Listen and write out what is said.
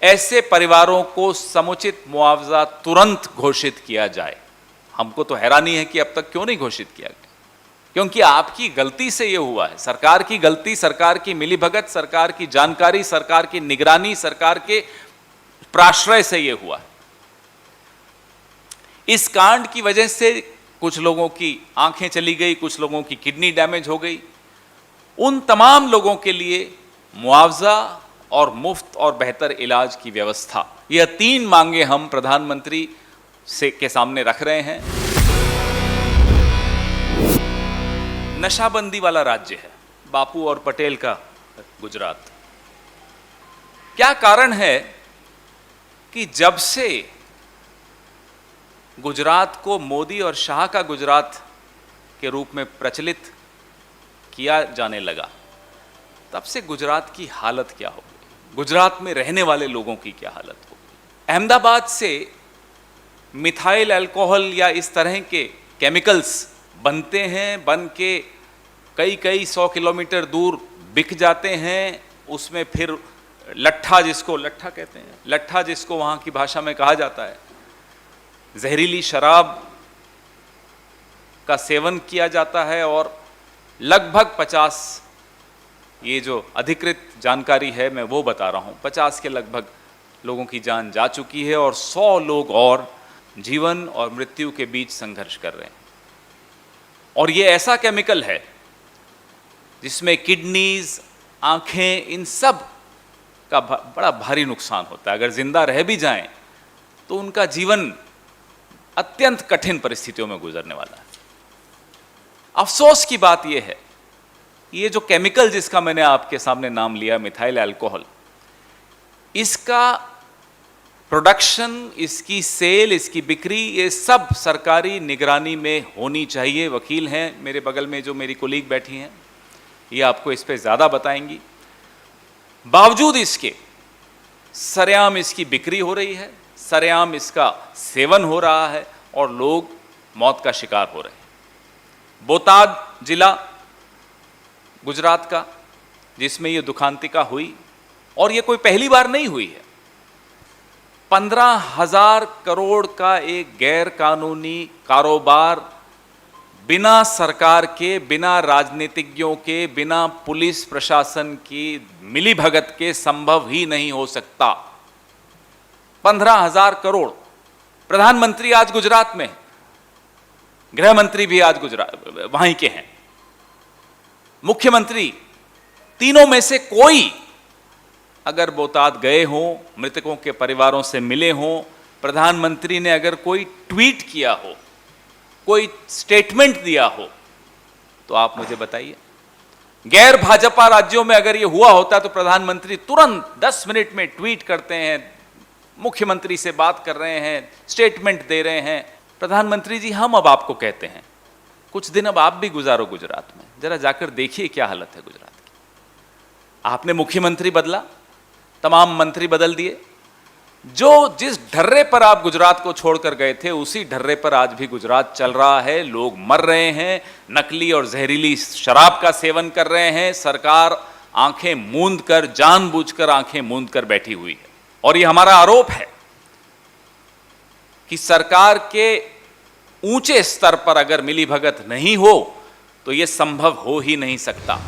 ऐसे परिवारों को समुचित मुआवजा तुरंत घोषित किया जाए। हमको तो हैरानी है कि अब तक क्यों नहीं घोषित किया गया, क्योंकि आपकी गलती से यह हुआ है, सरकार की गलती, सरकार की मिलीभगत, सरकार की जानकारी, सरकार की निगरानी, सरकार के प्राश्रय से यह हुआ है। इस कांड की वजह से कुछ लोगों की आंखें चली गई, कुछ लोगों की किडनी डैमेज हो गई। उन तमाम लोगों के लिए मुआवजा और मुफ्त और बेहतर इलाज की व्यवस्था, यह 3 मांगे हम प्रधानमंत्री के सामने रख रहे हैं। नशाबंदी वाला राज्य है बापू और पटेल का गुजरात। क्या कारण है कि जब से गुजरात को मोदी और शाह का गुजरात के रूप में प्रचलित किया जाने लगा, तब से गुजरात की हालत क्या हो गई, गुजरात में रहने वाले लोगों की क्या हालत हो गई। अहमदाबाद से मिथाइल अल्कोहल या इस तरह के केमिकल्स बनते हैं, बन के कई 100 किलोमीटर दूर बिक जाते हैं। उसमें फिर लट्ठा कहते हैं, लट्ठा जिसको वहाँ की भाषा में कहा जाता है, जहरीली शराब का सेवन किया जाता है और लगभग 50, ये जो अधिकृत जानकारी है मैं वो बता रहा हूँ, 50 के लगभग लोगों की जान जा चुकी है और 100 लोग और जीवन और मृत्यु के बीच संघर्ष कर रहे हैं। और ये ऐसा केमिकल है जिसमें किडनीज, आंखें, इन सब का बड़ा भारी नुकसान होता है। अगर जिंदा रह भी जाएं तो उनका जीवन अत्यंत कठिन परिस्थितियों में गुजरने वाला है। अफसोस की बात यह है, ये जो केमिकल जिसका मैंने आपके सामने नाम लिया, मिथाइल अल्कोहल, इसका प्रोडक्शन, इसकी सेल, इसकी बिक्री, ये सब सरकारी निगरानी में होनी चाहिए। वकील हैं मेरे बगल में जो मेरी कोलीग बैठी हैं, ये आपको इस पे ज़्यादा बताएंगी। बावजूद इसके सरेआम इसकी बिक्री हो रही है, सरेआम इसका सेवन हो रहा है और लोग मौत का शिकार हो रहे हैं। बोटाद जिला गुजरात का, जिसमें ये दुखांतिका हुई, और ये कोई पहली बार नहीं हुई है। 15,000 करोड़ का एक गैर कानूनी कारोबार बिना सरकार के, बिना राजनीतिज्ञों के, बिना पुलिस प्रशासन की मिलीभगत के संभव ही नहीं हो सकता। 15,000 करोड़। प्रधानमंत्री आज गुजरात में, गृह मंत्री भी आज गुजरात वहीं के हैं, मुख्यमंत्री, तीनों में से कोई अगर बोटाद गए हों, मृतकों के परिवारों से मिले हों, प्रधानमंत्री ने अगर कोई ट्वीट किया हो, कोई स्टेटमेंट दिया हो, तो आप मुझे बताइए। गैर भाजपा राज्यों में अगर यह हुआ होता तो प्रधानमंत्री तुरंत 10 मिनट में ट्वीट करते हैं, मुख्यमंत्री से बात कर रहे हैं, स्टेटमेंट दे रहे हैं। प्रधानमंत्री जी, हम अब आपको कहते हैं, कुछ दिन अब आप भी गुजारो गुजरात में, जरा जाकर देखिए क्या हालत है गुजरात की। आपने मुख्यमंत्री बदला, तमाम मंत्री बदल दिए, जिस ढर्रे पर आप गुजरात को छोड़कर गए थे उसी ढर्रे पर आज भी गुजरात चल रहा है। लोग मर रहे हैं, नकली और जहरीली शराब का सेवन कर रहे हैं। सरकार आंखें मूंद कर, जानबूझकर आंखें मूंद कर बैठी हुई है। और ये हमारा आरोप है कि सरकार के ऊंचे स्तर पर अगर मिलीभगत नहीं हो तो यह संभव हो ही नहीं सकता।